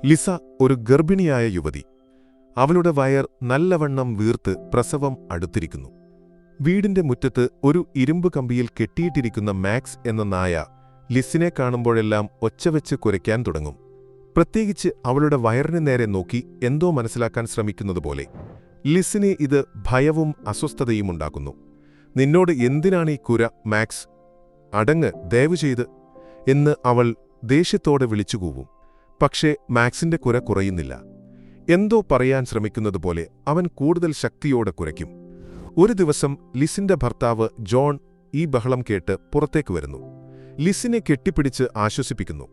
Lisa ഒരു ഗർഭിണിയായ യുവതി. അവളുടെ വയർ നല്ലവണ്ണം വീർത്ത് പ്രസവം അടുത്തിരിക്കുന്നു. വീടിന്റെ മുറ്റത്ത് ഒരു ഇരുമ്പ് കമ്പിയിൽ കെട്ടിയിട്ടിരിക്കുന്ന മാക്സ് എന്ന നായ ലിസിനെ കാണുമ്പോഴെല്ലാം ഒച്ചവെച്ച് കുരയ്ക്കാൻ തുടങ്ങും. പ്രത്യേകിച്ച് അവളുടെ വയറിന് നേരെ നോക്കി എന്തോ മനസ്സിലാക്കാൻ ശ്രമിക്കുന്നതുപോലെ. ലിസിനെ ഇത് ഭയവും അസ്വസ്ഥതയും ഉണ്ടാക്കുന്നു. നിന്നോട് എന്തിനാണീ കുര, മാക്സ്? അടങ്ങ്, ദയവു ചെയ്ത് എന്ന് അവൾ ദേഷ്യത്തോടെ വിളിച്ചുകൂവും. പക്ഷേ മാക്സിന്റെ കുര കുറയുന്നില്ല. എന്തോ പറയാൻ ശ്രമിക്കുന്നതുപോലെ അവൻ കൂടുതൽ ശക്തിയോടെ കുരയ്ക്കും. ഒരു ദിവസം ലിസിന്റെ ഭർത്താവ് ജോൺ ഈ ബഹളം കേട്ട് പുറത്തേക്ക് വരുന്നു. ലിസിനെ കെട്ടിപ്പിടിച്ച് ആശ്വസിപ്പിക്കുന്നു.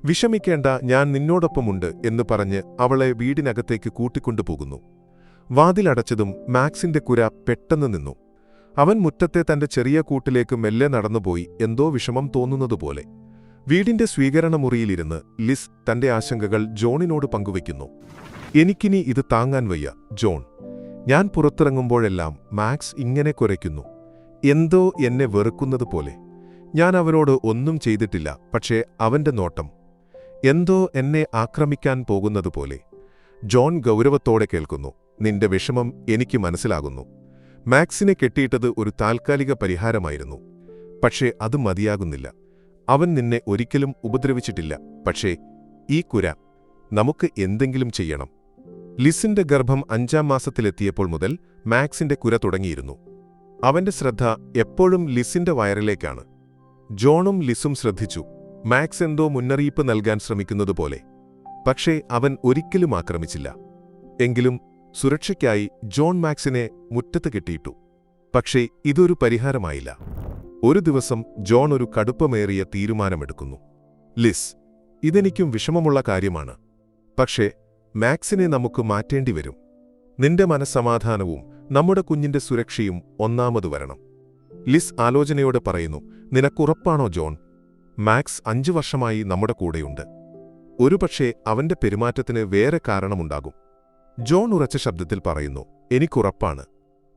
വിഷമിക്കേണ്ട, ഞാൻ നിന്നോടൊപ്പമുണ്ട് എന്ന് പറഞ്ഞ് അവളെ വീടിനകത്തേക്ക് കൂട്ടിക്കൊണ്ടുപോകുന്നു. വാതിലടച്ചതും മാക്സിന്റെ കുര പെട്ടെന്ന് നിന്നു. അവൻ മുറ്റത്തെ തന്റെ ചെറിയ കൂട്ടിലേക്ക് മെല്ലെ നടന്നുപോയി, എന്തോ വിഷമം തോന്നുന്നതുപോലെ. വീടിന്റെ സ്വീകരണമുറിയിലിരുന്ന് ലിസ് തന്റെ ആശങ്കകൾ ജോണിനോട് പങ്കുവയ്ക്കുന്നു. എനിക്കിനി ഇത് താങ്ങാൻ വയ്യ, ജോൺ. ഞാൻ പുറത്തിറങ്ങുമ്പോഴെല്ലാം മാക്സ് ഇങ്ങനെ കുരയ്ക്കുന്നു. എന്തോ എന്നെ വെറുക്കുന്നതുപോലെ. ഞാൻ അവനോട് ഒന്നും ചെയ്തിട്ടില്ല, പക്ഷേ അവന്റെ നോട്ടം എന്തോ എന്നെ ആക്രമിക്കാൻ പോകുന്നതുപോലെ. ജോൺ ഗൗരവത്തോടെ കേൾക്കുന്നു. നിന്റെ വിഷമം എനിക്ക് മനസ്സിലാകുന്നു. മാക്സിനെ കെട്ടിയിട്ടത് ഒരു താൽക്കാലിക പരിഹാരമായിരുന്നു. പക്ഷേ അത് മതിയാകുന്നില്ല. അവൻ നിന്നെ ഒരിക്കലും ഉപദ്രവിച്ചിട്ടില്ല. പക്ഷേ ഈ കുര, നമുക്ക് എന്തെങ്കിലും ചെയ്യണം. ലിസിന്റെ ഗർഭം 5-ാം മാസത്തിലെത്തിയപ്പോൾ മുതൽ മാക്സിന്റെ കുര തുടങ്ങിയിരുന്നു. അവന്റെ ശ്രദ്ധ എപ്പോഴും ലിസിന്റെ വയറിലേക്കാണ്. ജോണും ലിസും ശ്രദ്ധിച്ചു. മാക്സ് എന്തോ മുന്നറിയിപ്പ് നൽകാൻ ശ്രമിക്കുന്നതുപോലെ. പക്ഷേ അവൻ ഒരിക്കലും ആക്രമിച്ചില്ല. എങ്കിലും സുരക്ഷയ്ക്കായി ജോൺ മാക്സിനെ മുറ്റത്ത് കെട്ടിയിട്ടു. പക്ഷേ ഇതൊരു പരിഹാരമായില്ല. ഒരു ദിവസം ജോൺ ഒരു കടുപ്പമേറിയ തീരുമാനമെടുക്കുന്നു. ലിസ്, ഇതെനിക്കും വിഷമമുള്ള കാര്യമാണ്. പക്ഷേ മാക്സിനെ നമുക്ക് മാറ്റേണ്ടിവരും. നിന്റെ മനസ്സമാധാനവും നമ്മുടെ കുഞ്ഞിന്റെ സുരക്ഷയും ഒന്നാമത് വരണം. ലിസ് ആലോചനയോടെ പറയുന്നു. നിനക്കുറപ്പാണോ ജോൺ? മാക്സ് 5 വർഷമായി നമ്മുടെ കൂടെയുണ്ട്. ഒരുപക്ഷേ അവന്റെ പെരുമാറ്റത്തിന് വേറെ കാരണമുണ്ടാകും. ജോൺ ഉറച്ച ശബ്ദത്തിൽ പറയുന്നു. എനിക്കുറപ്പാണ്.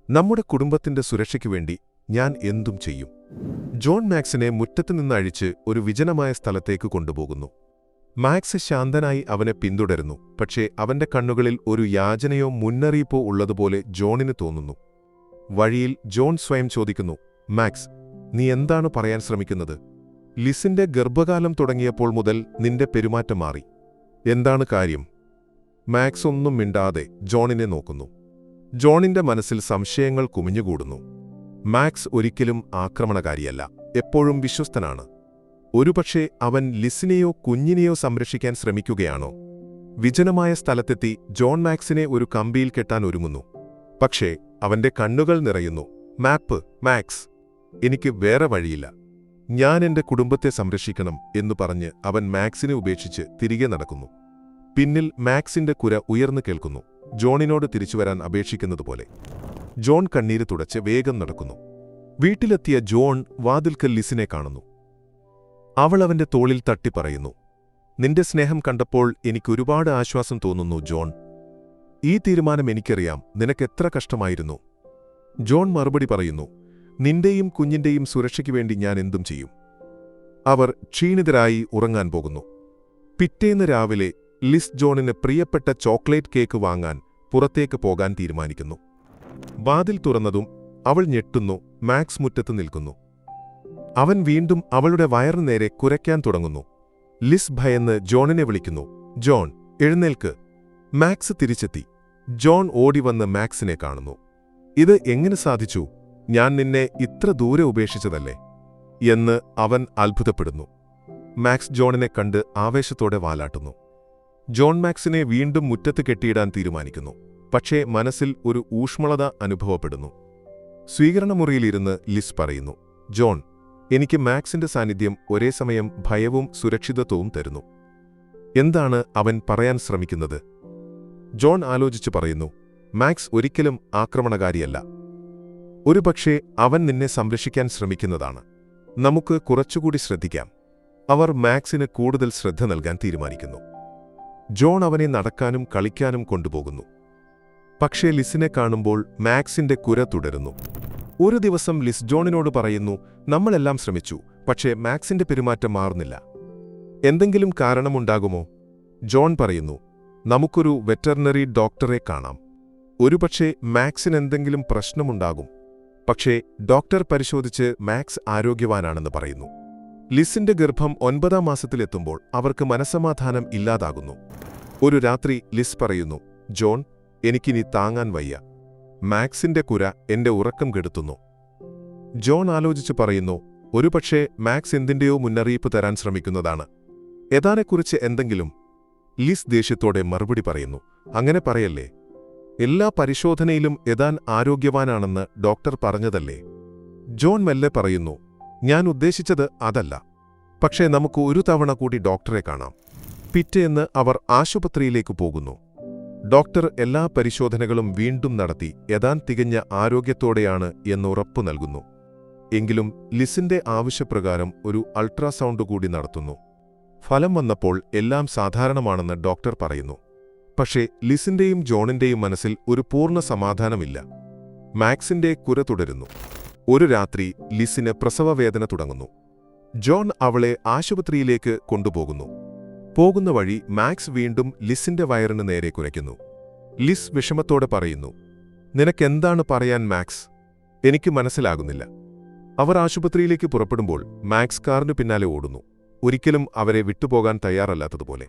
നമ്മുടെ കുടുംബത്തിന്റെ സുരക്ഷയ്ക്കു വേണ്ടി ഞാൻ എന്തും ചെയ്യും. ജോൺ മാക്സിനെ മുറ്റത്തുനിന്ന് അഴിച്ച് ഒരു വിജനമായ സ്ഥലത്തേക്ക് കൊണ്ടുപോകുന്നു. മാക്സ് ശാന്തനായി അവനെ പിന്തുടരുന്നു. പക്ഷേ അവന്റെ കണ്ണുകളിൽ ഒരു യാചനയോ മുന്നറിയിപ്പോ ഉള്ളതുപോലെ ജോണിന് തോന്നുന്നു. വഴിയിൽ ജോൺ സ്വയം ചോദിക്കുന്നു. മാക്സ്, നീ എന്താണ് പറയാൻ ശ്രമിക്കുന്നത്? ലിസിന്റെ ഗർഭകാലം തുടങ്ങിയപ്പോൾ മുതൽ നിന്റെ പെരുമാറ്റം മാറി. എന്താണ് കാര്യം? മാക്സ് ഒന്നും മിണ്ടാതെ ജോണിനെ നോക്കുന്നു. ജോണിന്റെ മനസ്സിൽ സംശയങ്ങൾ കുമിഞ്ഞുകൂടുന്നു. മാക്സ് ഒരിക്കലും ആക്രമണകാരിയല്ല. എപ്പോഴും വിശ്വസ്തനാണ്. ഒരുപക്ഷേ അവൻ ലിസിനെയോ കുഞ്ഞിനെയോ സംരക്ഷിക്കാൻ ശ്രമിക്കുകയാണോ? വിജനമായ സ്ഥലത്തെത്തി ജോൺ മാക്സിനെ ഒരു കമ്പിയിൽ കെട്ടാൻ ഒരുങ്ങുന്നു. പക്ഷേ അവന്റെ കണ്ണുകൾ നിറയുന്നു. മാപ്പ്, മാക്സ്, എനിക്ക് വേറെ വഴിയില്ല. ഞാൻ എന്റെ കുടുംബത്തെ സംരക്ഷിക്കണം എന്നു പറഞ്ഞ് അവൻ മാക്സിനെ ഉപേക്ഷിച്ച് തിരികെ നടക്കുന്നു. പിന്നിൽ മാക്സിന്റെ കുര ഉയർന്നു കേൾക്കുന്നു. ജോണിനോട് തിരിച്ചുവരാൻ അപേക്ഷിക്കുന്നതുപോലെ. ജോൺ കണ്ണീര് തുടച്ച് വേഗം നടക്കുന്നു. വീട്ടിലെത്തിയ ജോൺ വാതിൽക്കൽ ലിസിനെ കാണുന്നു. അവൾ അവന്റെ തോളിൽ തട്ടി പറയുന്നു. നിന്റെ സ്നേഹം കണ്ടപ്പോൾ എനിക്കൊരുപാട് ആശ്വാസം തോന്നുന്നു ജോൺ. ഈ തീരുമാനം എനിക്കറിയാം. നിനക്കെത്ര കഷ്ടമായിരുന്നു. ജോൺ മറുപടി പറയുന്നു. നിന്റെയും കുഞ്ഞിന്റെയും സുരക്ഷയ്ക്കു വേണ്ടി ഞാൻ എന്തും ചെയ്യും. അവർ ക്ഷീണിതരായി ഉറങ്ങാൻ പോകുന്നു. പിറ്റേന്ന് രാവിലെ ലിസ് ജോണിന് പ്രിയപ്പെട്ട ചോക്ലേറ്റ് കേക്ക് വാങ്ങാൻ പുറത്തേക്ക് പോകാൻ തീരുമാനിക്കുന്നു. വാതിൽ തുറന്നതും അവൾ ഞെട്ടുന്നു. മാക്സ് മുറ്റത്ത് നിൽക്കുന്നു. അവൻ വീണ്ടും അവളുടെ വയറിന് നേരെ കുരയ്ക്കാൻ തുടങ്ങുന്നു. ലിസ് ഭയന്ന് ജോണിനെ വിളിക്കുന്നു. ജോൺ, എഴുന്നേൽക്ക്. മാക്സ് തിരിച്ചെത്തി. ജോൺ ഓടിവന്ന് മാക്സിനെ കാണുന്നു. ഇത് എങ്ങനെ സാധിച്ചു? ഞാൻ നിന്നെ ഇത്ര ദൂരെ ഉപേക്ഷിച്ചതല്ലേ എന്ന് അവൻ അത്ഭുതപ്പെടുന്നു. മാക്സ് ജോണിനെ കണ്ട് ആവേശത്തോടെ വാലാട്ടുന്നു. ജോൺ മാക്സിനെ വീണ്ടും മുറ്റത്ത് കെട്ടിയിടാൻ തീരുമാനിക്കുന്നു. പക്ഷേ മനസ്സിൽ ഒരു ഊഷ്മളത അനുഭവപ്പെടുന്നു. സ്വീകരണമുറിയിലിരുന്ന് ലിസ് പറയുന്നു. ജോൺ, എനിക്ക് മാക്സിന്റെ സാന്നിധ്യം ഒരേ സമയം ഭയവും സുരക്ഷിതത്വവും തരുന്നു. എന്താണ് അവൻ പറയാൻ ശ്രമിക്കുന്നത്? ജോൺ ആലോചിച്ച് പറയുന്നു. മാക്സ് ഒരിക്കലും ആക്രമണകാരിയല്ല. ഒരുപക്ഷേ അവൻ നിന്നെ സംരക്ഷിക്കാൻ ശ്രമിക്കുന്നതാണ്. നമുക്ക് കുറച്ചുകൂടി ശ്രദ്ധിക്കാം. അവർ മാക്സിന് കൂടുതൽ ശ്രദ്ധ നൽകാൻ തീരുമാനിക്കുന്നു. ജോൺ അവനെ നടക്കാനും കളിക്കാനും കൊണ്ടുപോകുന്നു. പക്ഷേ ലിസിനെ കാണുമ്പോൾ മാക്സിന്റെ കുര തുടരുന്നു. ഒരു ദിവസം ലിസ് ജോണിനോട് പറയുന്നു. നമ്മളെല്ലാം ശ്രമിച്ചു, പക്ഷേ മാക്സിന്റെ പെരുമാറ്റം മാറുന്നില്ല. എന്തെങ്കിലും കാരണമുണ്ടാകുമോ? ജോൺ പറയുന്നു, നമുക്കൊരു വെറ്ററിനറി ഡോക്ടറെ കാണാം. ഒരുപക്ഷെ മാക്സിന് എന്തെങ്കിലും പ്രശ്നമുണ്ടാകും. പക്ഷേ ഡോക്ടർ പരിശോധിച്ച് മാക്സ് ആരോഗ്യവാനാണെന്ന് പറയുന്നു. ലിസിന്റെ ഗർഭം 9-ാം മാസത്തിലെത്തുമ്പോൾ അവർക്ക് മനസ്സമാധാനം ഇല്ലാതാകുന്നു. ഒരു രാത്രി ലിസ് പറയുന്നു, ജോൺ, എനിക്കിനി താങ്ങാൻ വയ്യ. മാക്സിന്റെ കുര എന്റെ ഉറക്കം കെടുത്തുന്നു. ജോൺ ആലോചിച്ച് പറയുന്നു, ഒരുപക്ഷേ മാക്സ് എന്തിന്റെയോ മുന്നറിയിപ്പ് തരാൻ ശ്രമിക്കുന്നതാണ്. എതാനെക്കുറിച്ച് എന്തെങ്കിലും? ലിസ് ദേഷ്യത്തോടെ മറുപടി പറയുന്നു, അങ്ങനെ പറയല്ലേ. എല്ലാ പരിശോധനയിലും എതാൻ ആരോഗ്യവാനാണെന്ന് ഡോക്ടർ പറഞ്ഞതല്ലേ. ജോൺ മെല്ലെ പറയുന്നു, ഞാൻ ഉദ്ദേശിച്ചത് അതല്ല. പക്ഷേ നമുക്ക് ഒരു തവണ കൂടി ഡോക്ടറെ കാണാം. പിറ്റേന്ന് അവർ ആശുപത്രിയിലേക്ക് പോകുന്നു. ഡോക്ടർ എല്ലാ പരിശോധനകളും വീണ്ടും നടത്തി എതാൻ തികഞ്ഞ ആരോഗ്യത്തോടെയാണ് എന്നുറപ്പു നൽകുന്നു. എങ്കിലും ലിസിന്റെ ആവശ്യപ്രകാരം ഒരു അൾട്രാസൗണ്ട് കൂടി നടത്തുന്നു. ഫലം വന്നപ്പോൾ എല്ലാം സാധാരണമാണെന്ന് ഡോക്ടർ പറയുന്നു. പക്ഷേ ലിസിന്റെയും ജോണിന്റെയും മനസ്സിൽ ഒരു പൂർണ്ണ സമാധാനമില്ല. മാക്സിന്റെ കുര തുടരുന്നു. ഒരു രാത്രി ലിസിന് പ്രസവവേദന തുടങ്ങുന്നു. ജോൺ അവളെ ആശുപത്രിയിലേക്ക് കൊണ്ടുപോകുന്നു. പോകുന്ന വഴി മാക്സ് വീണ്ടും ലിസിന്റെ വയറിന് നേരെ കുരയ്ക്കുന്നു. ലിസ് വിഷമത്തോടെ പറയുന്നു, നിനക്കെന്താണ് പറയാൻ മാക്സ്? എനിക്ക് മനസ്സിലാകുന്നില്ല. അവർ ആശുപത്രിയിലേക്ക് പുറപ്പെടുമ്പോൾ മാക്സ് കാറിനു പിന്നാലെ ഓടുന്നു, ഒരിക്കലും അവരെ വിട്ടുപോകാൻ തയ്യാറല്ലാത്തതുപോലെ.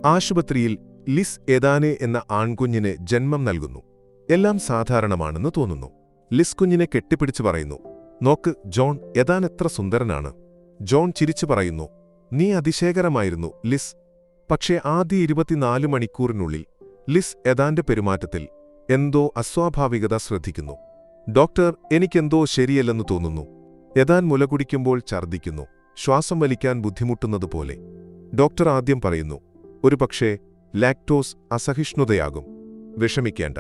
ആശുപത്രിയിൽ ലിസ് എതാനെ എന്ന ആൺകുഞ്ഞിന് ജന്മം നൽകുന്നു. എല്ലാം സാധാരണമാണെന്ന് തോന്നുന്നു. ലിസ് കുഞ്ഞിനെ കെട്ടിപ്പിടിച്ചു പറയുന്നു, നോക്ക് ജോൺ, എതാൻ എത്ര സുന്ദരനാണ്. ജോൺ ചിരിച്ചു പറയുന്നു, നീ അതിശയകരമായിരുന്നു ലിസ്. പക്ഷേ ആദ്യ 24 മണിക്കൂറിനുള്ളിൽ ലിസ് എതാന്റെ പെരുമാറ്റത്തിൽ എന്തോ അസ്വാഭാവികത ശ്രദ്ധിക്കുന്നു. ഡോക്ടർ, എനിക്കെന്തോ ശരിയല്ലെന്ന് തോന്നുന്നു. എതാൻ മുലകുടിക്കുമ്പോൾ ഛർദ്ദിക്കുന്നു, ശ്വാസം വലിക്കാൻ ബുദ്ധിമുട്ടുന്നതുപോലെ. ഡോക്ടർ ആദ്യം പറയുന്നു, ഒരുപക്ഷേ ലാക്ടോസ് അസഹിഷ്ണുതയാകും. വിഷമിക്കേണ്ട.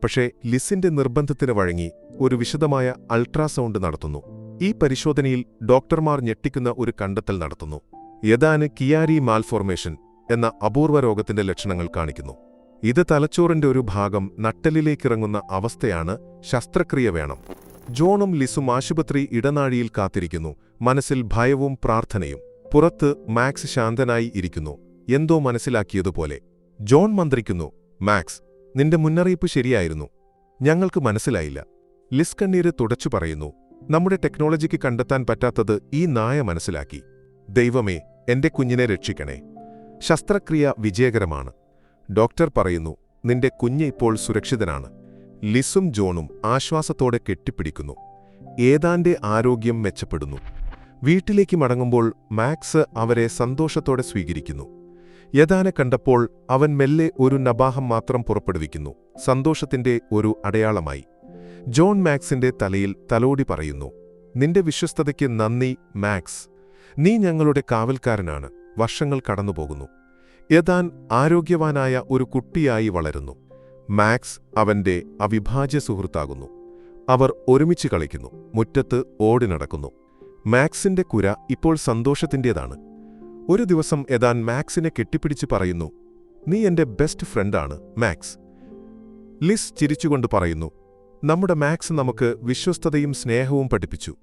പക്ഷേ ലിസിന്റെ നിർബന്ധത്തിന് വഴങ്ങി ഒരു വിശദമായ അൾട്രാസൗണ്ട് നടത്തുന്നു. ഈ പരിശോധനയിൽ ഡോക്ടർമാർ ഞെട്ടിക്കുന്ന ഒരു കണ്ടെത്തൽ നടത്തുന്നു. എതാന് കിയാരി മാൽഫോർമേഷൻ എന്ന അപൂർവ രോഗത്തിന്റെ ലക്ഷണങ്ങൾ കാണിക്കുന്നു. ഇത് തലച്ചോറിന്റെ ഒരു ഭാഗം നട്ടെല്ലിലേക്കിറങ്ങുന്ന അവസ്ഥയാണ്. ശസ്ത്രക്രിയ വേണം. ജോണും ലിസും ആശുപത്രി ഇടനാഴിയിൽ കാത്തിരിക്കുന്നു, മനസ്സിൽ ഭയവും പ്രാർത്ഥനയും. പുറത്ത് മാക്സ് ശാന്തനായി ഇരിക്കുന്നു, എന്തോ മനസ്സിലാക്കിയതുപോലെ. ജോൺ മന്ത്രിക്കുന്നു, മാക്സ്, നിന്റെ മുന്നറിയിപ്പ് ശരിയായിരുന്നു. ഞങ്ങൾക്ക് മനസ്സിലായില്ല. ലിസ് കണ്ണീര് തുടച്ചു പറയുന്നു, നമ്മുടെ ടെക്നോളജിക്ക് കണ്ടെത്താൻ പറ്റാത്തത് ഈ നായ മനസ്സിലാക്കി. ദൈവമേ, എന്റെ കുഞ്ഞിനെ രക്ഷിക്കണേ. ശസ്ത്രക്രിയ വിജയകരമാണ്. ഡോക്ടർ പറയുന്നു, നിന്റെ കുഞ്ഞ് ഇപ്പോൾ സുരക്ഷിതനാണ്. ലിസും ജോണും ആശ്വാസത്തോടെ കെട്ടിപ്പിടിക്കുന്നു. ഏതാന്റെ ആരോഗ്യം മെച്ചപ്പെടുന്നു. വീട്ടിലേക്ക് മടങ്ങുമ്പോൾ മാക്സ് അവരെ സന്തോഷത്തോടെ സ്വീകരിക്കുന്നു. യഥാനെ കണ്ടപ്പോൾ അവൻ മെല്ലെ ഒരു നബാഹം മാത്രം പുറപ്പെടുവിക്കുന്നു, സന്തോഷത്തിന്റെ ഒരു അടയാളമായി. ജോൺ മാക്സിന്റെ തലയിൽ തലോടി പറയുന്നു, നിന്റെ വിശ്വസ്തതയ്ക്ക് നന്ദി മാക്സ്. നീ ഞങ്ങളുടെ കാവൽക്കാരനാണ്. വർഷങ്ങൾ കടന്നുപോകുന്നു. യഥാൻ ആരോഗ്യവാനായ ഒരു കുട്ടിയായി വളരുന്നു. മാക്സ് അവന്റെ അവിഭാജ്യ സുഹൃത്താകുന്നു. അവർ ഒരുമിച്ച് കളിക്കുന്നു, മുറ്റത്ത് ഓടി നടക്കുന്നു. മാക്സിന്റെ കുര ഇപ്പോൾ സന്തോഷത്തിന്റേതാണ്. ഒരു ദിവസം യഥാൻ മാക്സിനെ കെട്ടിപ്പിടിച്ച് പറയുന്നു, നീ എന്റെ ബെസ്റ്റ് ഫ്രണ്ടാണ് മാക്സ്. ലിസ് ചിരിച്ചുകൊണ്ട് പറയുന്നു, നമ്മുടെ മാക്സ് നമുക്ക് വിശ്വസ്തതയും സ്നേഹവും പഠിപ്പിച്ചു.